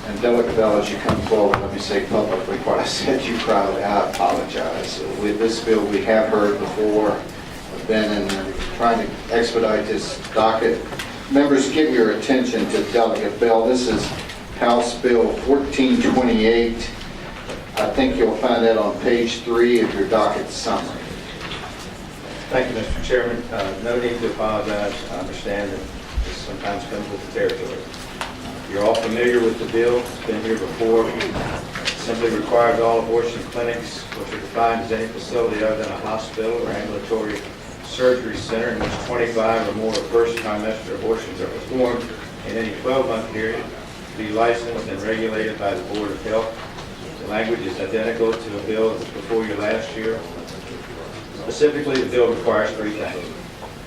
And Delegate Bell, as you come forward, let me say publicly what I said you probably, I apologize. With this bill, we have heard before, I've been in trying to expedite this docket. Members, give your attention to Delegate Bell. This is House Bill 1428. I think you'll find that on page 3 of your docket summary. Thank you, Mr. Chairman. No need to apologize. I understand that this sometimes comes with the territory. You're all familiar with the bill. It's been here before. It simply requires all abortion clinics, which are defined as any facility other than a hospital or ambulatory surgery center in which 25 or more first trimester abortions are performed in any 12-month period, to be licensed and regulated by the Board of Health. The language is identical to a bill that was before you last year. Specifically, the bill requires 3 things.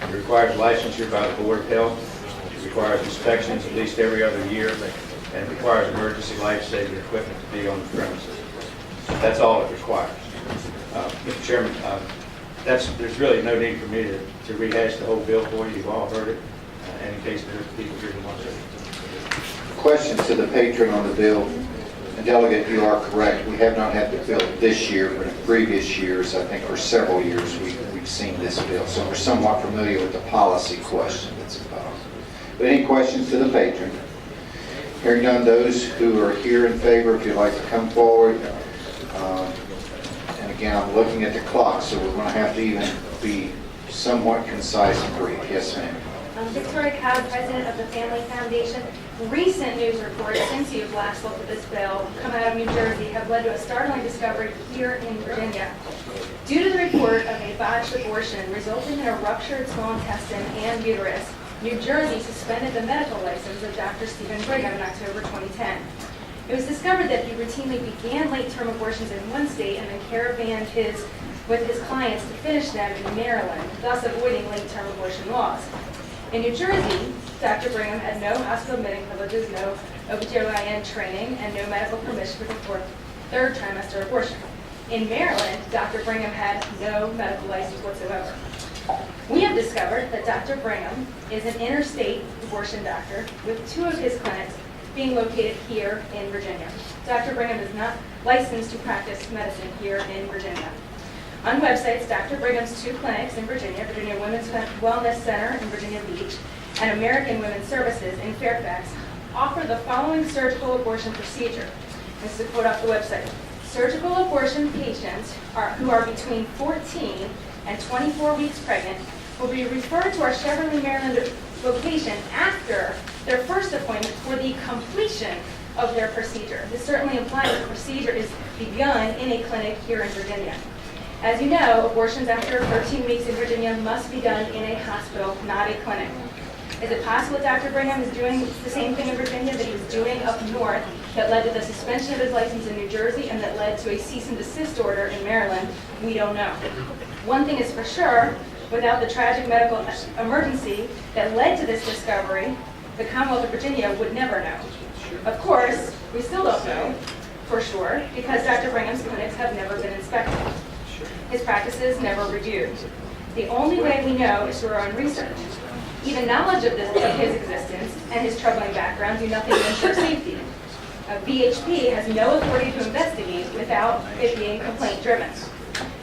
It requires licensure by the Board of Health. It requires inspections at least every other year, and it requires emergency life-saving equipment to be on the premises. That's all it requires. Mr. Chairman, there's really no need for me to rehash the whole bill for you. You've all heard it, and in case there are people here who want to. Question to the patron on the bill. And Delegate, you are correct. We have not had the bill this year, but in previous years, I think for several years, we've seen this bill. So we're somewhat familiar with the policy question that's involved. But any questions to the patron? Hearing none, those who are here in favor, if you'd like to come forward. And again, I'm looking at the clock, so we're going to have to even be somewhat concise and brief. Yes, ma'am. Victoria Cobb, President of the Family Foundation. Recent news reports since you've last looked at this bill come out of New Jersey have led to a startling discovery here in Virginia. Due to the report of a botched abortion resulting in a ruptured small intestine and uterus, New Jersey suspended the medical license of Dr. Stephen Brigham in October 2010. It was discovered that he routinely began late-term abortions in one state and then caravanned with his clients to finish them in Maryland, thus avoiding late-term abortion laws. In New Jersey, Dr. Brigham had no hospital admitting privileges, no OBGYN training, and no medical permission for the third trimester abortion. In Maryland, Dr. Brigham had no medical license whatsoever. We have discovered that Dr. Brigham is an interstate abortion doctor with 2 of his clinics being located here in Virginia. Dr. Brigham is not licensed to practice medicine here in Virginia. On websites, Dr. Brigham's 2 clinics in Virginia, Virginia Women's Wellness Center in Virginia Beach and American Women's Services in Fairfax, offer the following surgical abortion procedure. This is a quote off the website. Surgical abortion patients who are between 14 and 24 weeks pregnant will be referred to our Cheverly, Maryland location after their first appointment for the completion of their procedure. This certainly implies that the procedure is begun in a clinic here in Virginia. As you know, abortions after 13 weeks in Virginia must be done in a hospital, not a clinic. Is it possible Dr. Brigham is doing the same thing in Virginia that he was doing up north that led to the suspension of his license in New Jersey and that led to a cease and desist order in Maryland? We don't know. One thing is for sure, without the tragic medical emergency that led to this discovery, the Commonwealth of Virginia would never know. Of course, we still don't know for sure because Dr. Brigham's clinics have never been inspected. His practices never reviewed. The only way we know is through our own research. Even knowledge of his existence and his troubling background do nothing to ensure safety. VHP has no authority to investigate without it being complaint-driven.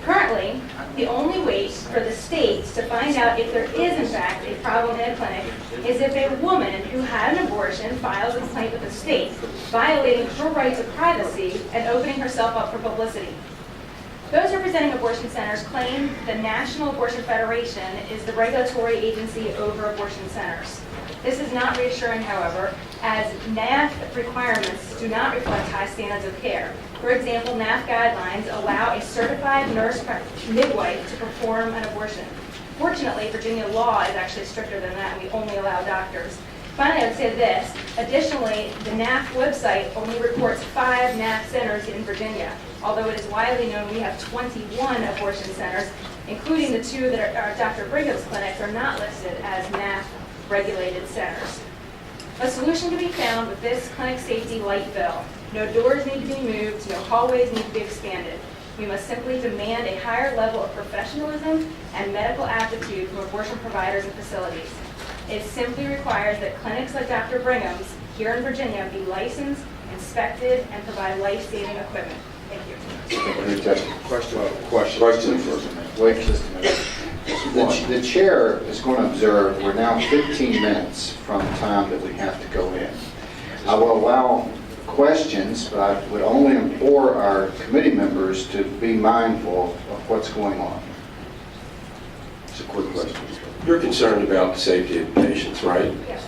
Currently, the only way for the states to find out if there is in fact a problem in a clinic is if a woman who had an abortion files a complaint with the state, violating her right to privacy and opening herself up for publicity. Those representing abortion centers claim the National Abortion Federation is the regulatory agency over abortion centers. This is not reassuring, however, as NAF requirements do not reflect high standards of care. For example, NAF guidelines allow a certified nurse midwife to perform an abortion. Fortunately, Virginia law is actually stricter than that. We only allow doctors. Finally, I would say this. Additionally, the NAF website only reports 5 NAF centers in Virginia. Although it is widely known we have 21 abortion centers, including the 2 that are Dr. Brigham's clinics are not listed as NAF regulated centers. A solution can be found with this clinic safety light bill. No doors need to be moved, no hallways need to be expanded. We must simply demand a higher level of professionalism and medical aptitude from abortion providers and facilities. It simply requires that clinics like Dr. Brigham's here in Virginia be licensed, inspected, and provide life-saving equipment. Thank you. Thank you for your testimony. Question first. Wait just a minute. The chair is going to observe, we're now 15 minutes from the time that we have to go in. I will allow questions, but I would only implore our committee members to be mindful of what's going on. It's a quick question. You're concerned about the safety of patients, right? Yes.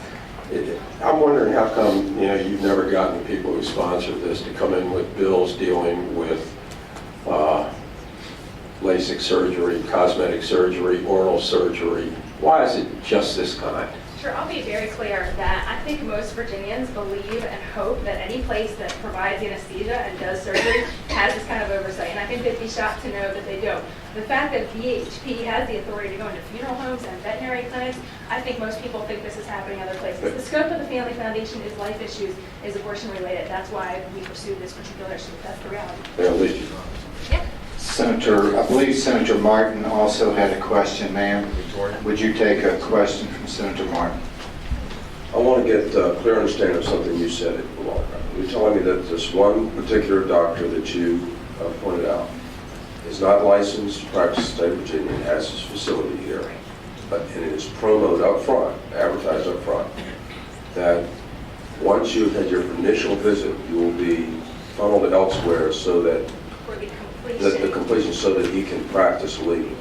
I'm wondering how come, you've never gotten people who sponsor this to come in with bills dealing with LASIK surgery, cosmetic surgery, oral surgery. Why is it just this kind? Sure, I'll be very clear that I think most Virginians believe and hope that any place that provides anesthesia and does surgery has this kind of oversight, and I think they'd be shocked to know that they don't. The fact that VHP has the authority to go into funeral homes and veterinary clinics, I think most people think this is happening other places. The scope of the Family Foundation is life issues, is abortion related. That's why we pursued this particular issue. That's the reality. At least you Yeah. Senator, I believe Senator Martin also had a question, ma'am. Would you take a question from Senator Martin? I want to get a clear understanding of something you said a while ago. You're telling me that this one particular doctor that you pointed out is not licensed to practice in the state of Virginia and has his facility here, and it is promoted up front, advertised up front, that once you've had your initial visit, you will be funneled elsewhere so that For the completion. so that he can practice legally.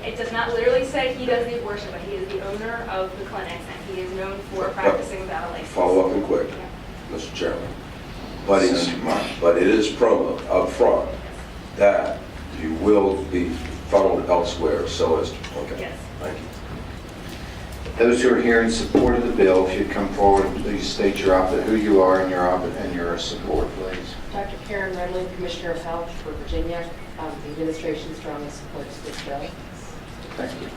It does not literally say he does the abortion, but he is the owner of the clinics, and he is known for practicing without a license. Follow up and quick, Mr. Chairman. But it is promo up front that you will be funneled elsewhere so as to, okay. Yes. Thank you. Those who are here in support of the bill, if you'd come forward and please state who you are and your support, please. Dr. Karen Redlin, Commissioner of Health for Virginia. The administration strongly supports this bill. Thank you.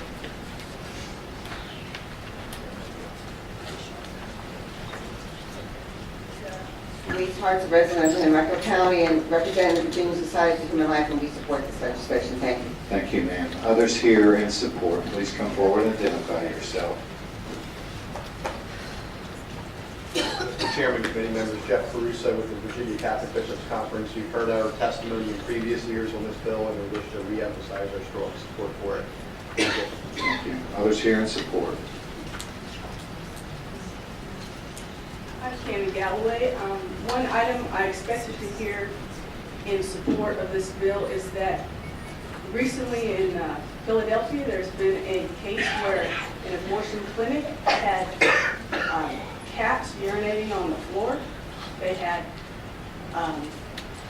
Louise Hart's a resident of Henrico County and representing the Virginia Society for Human Life, and we support this legislation. Thank you. Thank you, ma'am. Others here in support, please come forward and identify yourself. Mr. Chairman, committee members, Jeff Caruso with the Virginia Catholic Bishops Conference. You've heard our testimony in previous years on this bill, and we wish to reemphasize our strong support for it. Thank you. Thank you. Others here in support. I'm Tammy Galloway. One item I expected to hear in support of this bill is that recently in Philadelphia, there's been a case where an abortion clinic had cats urinating on the floor. They had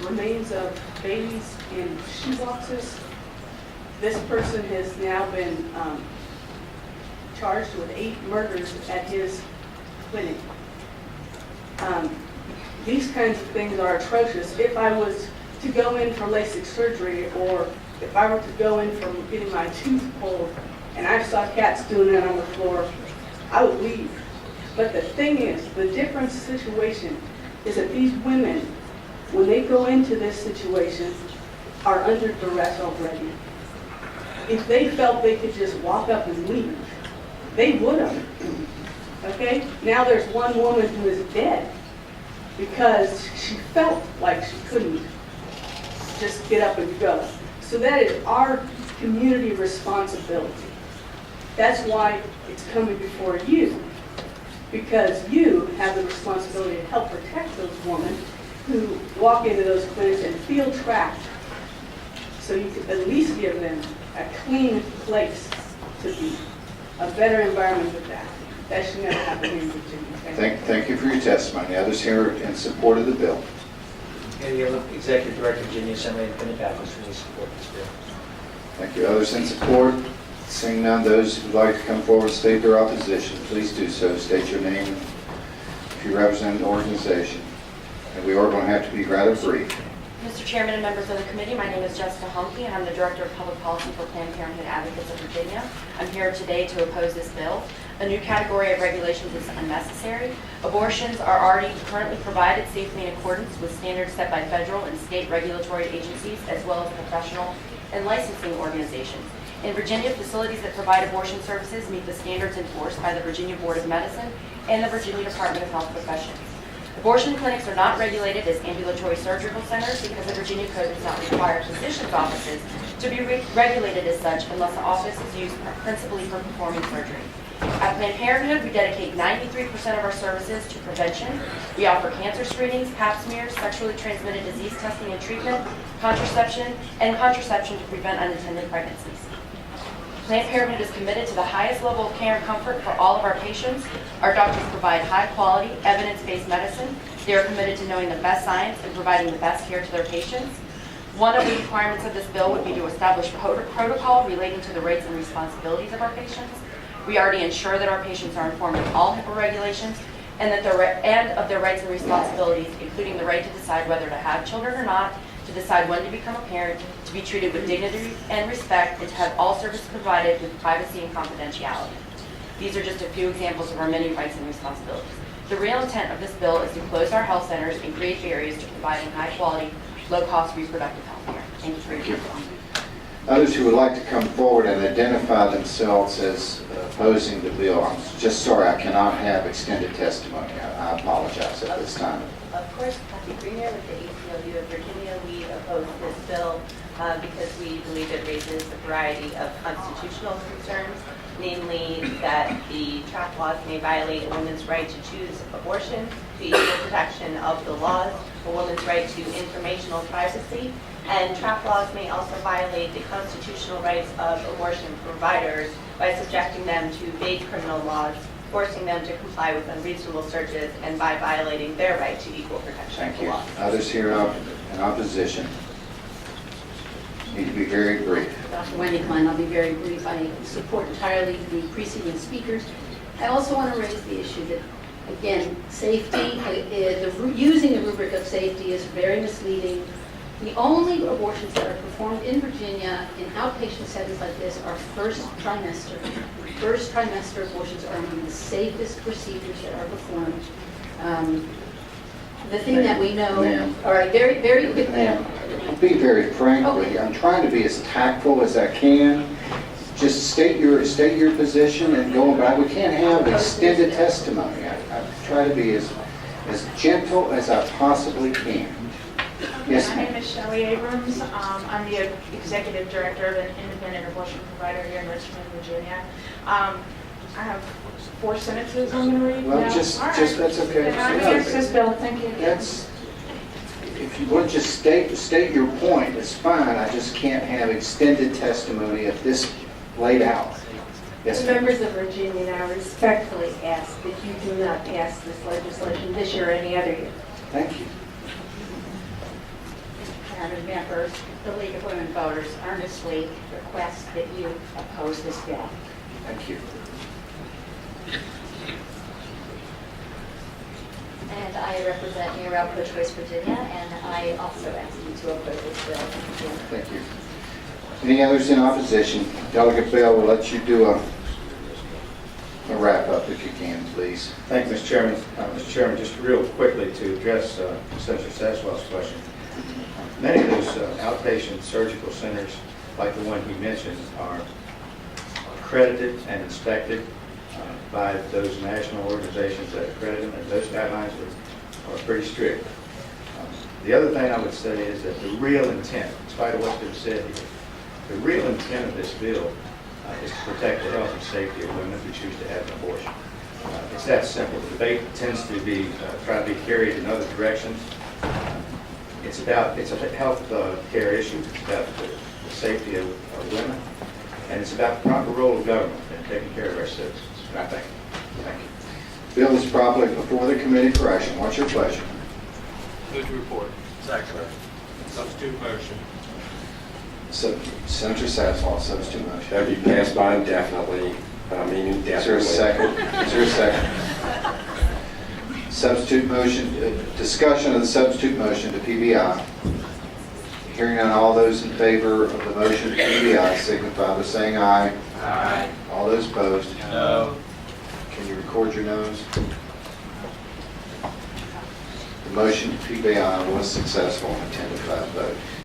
remains of babies in shoeboxes. This person has now been charged with 8 murders at his clinic. These kinds of things are atrocious. If I was to go in for LASIK surgery, or if I were to go in for getting my tooth pulled and I saw cats doing that on the floor, I would leave. But the thing is, the different situation is that these women, when they go into this situation, are under duress already. If they felt they could just walk up and leave, they would have. Okay? Now there's one woman who is dead because she felt like she couldn't just get up and go. So that is our community responsibility. That's why it's coming before you, because you have the responsibility to help protect those women who walk into those clinics and feel trapped. So you can at least give them a clean place to be, a better environment with that. That should never happen here in Virginia. Thank you for your testimony. Others here in support of the bill. Eddie Yellow, Executive Director, Virginia Assembly Independent Baptist, really support this bill. Thank you. Others in support? Seeing none, those who would like to come forward and state their opposition, please do so. State your name if you represent an organization. And we are going to have to be rather brief. Mr. Chairman and members of the committee, my name is Jessica Humke, and I'm the Director of Public Policy for Planned Parenthood Advocates of Virginia. I'm here today to oppose this bill. A new category of regulations is unnecessary. Abortions are already currently provided safely in accordance with standards set by federal and state regulatory agencies, as well as professional and licensing organizations. In Virginia, facilities that provide abortion services meet the standards enforced by the Virginia Board of Medicine and the Virginia Department of Health Professions. Abortion clinics are not regulated as ambulatory surgical centers because the Virginia Code does not require physicians' offices to be regulated as such unless the office is used principally for performing surgery. At Planned Parenthood, we dedicate 93% of our services to prevention. We offer cancer screenings, pap smears, sexually transmitted disease testing and treatment, contraception to prevent unintended pregnancies. Planned Parenthood is committed to the highest level of care and comfort for all of our patients. Our doctors provide high-quality, evidence-based medicine. They are committed to knowing the best science and providing the best care to their patients. One of the requirements of this bill would be to establish a protocol relating to the rights and responsibilities of our patients. We already ensure that our patients are informed of all HIPAA regulations and of their rights and responsibilities, including the right to decide whether to have children or not, to decide when to become a parent, to be treated with dignity and respect, and to have all services provided with privacy and confidentiality. These are just a few examples of our many rights and responsibilities. The real intent of this bill is to close our health centers and create barriers to providing high-quality, low-cost reproductive health care. Thank you for your time. Others who would like to come forward and identify themselves as opposing the bill, I'm just sorry, I cannot have extended testimony. I apologize at this time. Of course, Kathy Greener with the ACLU of Virginia. We oppose this bill because we believe it raises a variety of constitutional concerns, namely that the trap laws may violate a woman's right to choose abortion, the equal protection of the laws, a woman's right to informational privacy, and trap laws may also violate the constitutional rights of abortion providers by subjecting them to vague criminal laws, forcing them to comply with unreasonable searches, and by violating their right to equal protection of the law. Others here in opposition need to be very brief. Dr. Wendy Klein, I'll be very brief. I support entirely the preceding speakers. I also want to raise the issue that, again, safety, using the rubric of safety is very misleading. The only abortions that are performed in Virginia in outpatient settings like this are first trimester. First trimester abortions are among the safest procedures that are performed. The thing that we know, all right, very, very quick. Ma'am, I'll be very frank with you. I'm trying to be as tactful as I can. Just state your position and go back. We can't have extended testimony. I try to be as gentle as I possibly can. Yes, My name is Shelley Abrams. I'm the Executive Director of an independent abortion provider here in Richmond, Virginia. I have 4 sentences I'm going to read well, now. just that's okay. Then I'm against this bill. Thank you. That's, if you want to just state your point, it's fine. I just can't have extended testimony at this laid out. Yes, ma'am. Members of Virginia, I respectfully ask that you do not pass this legislation this year or any other year. Thank you. Madam Members, the League of Women Voters earnestly request that you oppose this bill. Thank you. And I represent New York Pro-Choice Virginia, and I also ask you to oppose this bill. Thank you. Any others in opposition? Delegate Bell will let you do a wrap-up if you can, please. Thank you, Mr. Chairman. Mr. Chairman, just real quickly to address Senator Saswell's question. Many of those outpatient surgical centers, like the one he mentioned, are accredited and inspected by those national organizations that accredit them, and those guidelines are pretty strict. The other thing I would say is that the real intent, in spite of what's been said here, the real intent of this bill is to protect the health and safety of women who choose to have an abortion. It's that simple. The debate tends to be try to be carried in other directions. It's a health care issue. It's about the safety of women, and it's about the proper role of government in taking care of our citizens. And I thank you. Thank you. Bill is properly before the committee for action. What's your pleasure? Move to report. Second. Substitute motion. So, Senator Saswell, substitute motion. Have you passed by indefinitely? I mean indefinitely. Is there a second? Is there a second? Substitute motion, discussion of the substitute motion to PBI. Hearing on all those in favor of the motion to PBI signify by saying aye. Aye. All those opposed? No. Can you record your noes? The motion to PBI was successful on a 10-5 vote.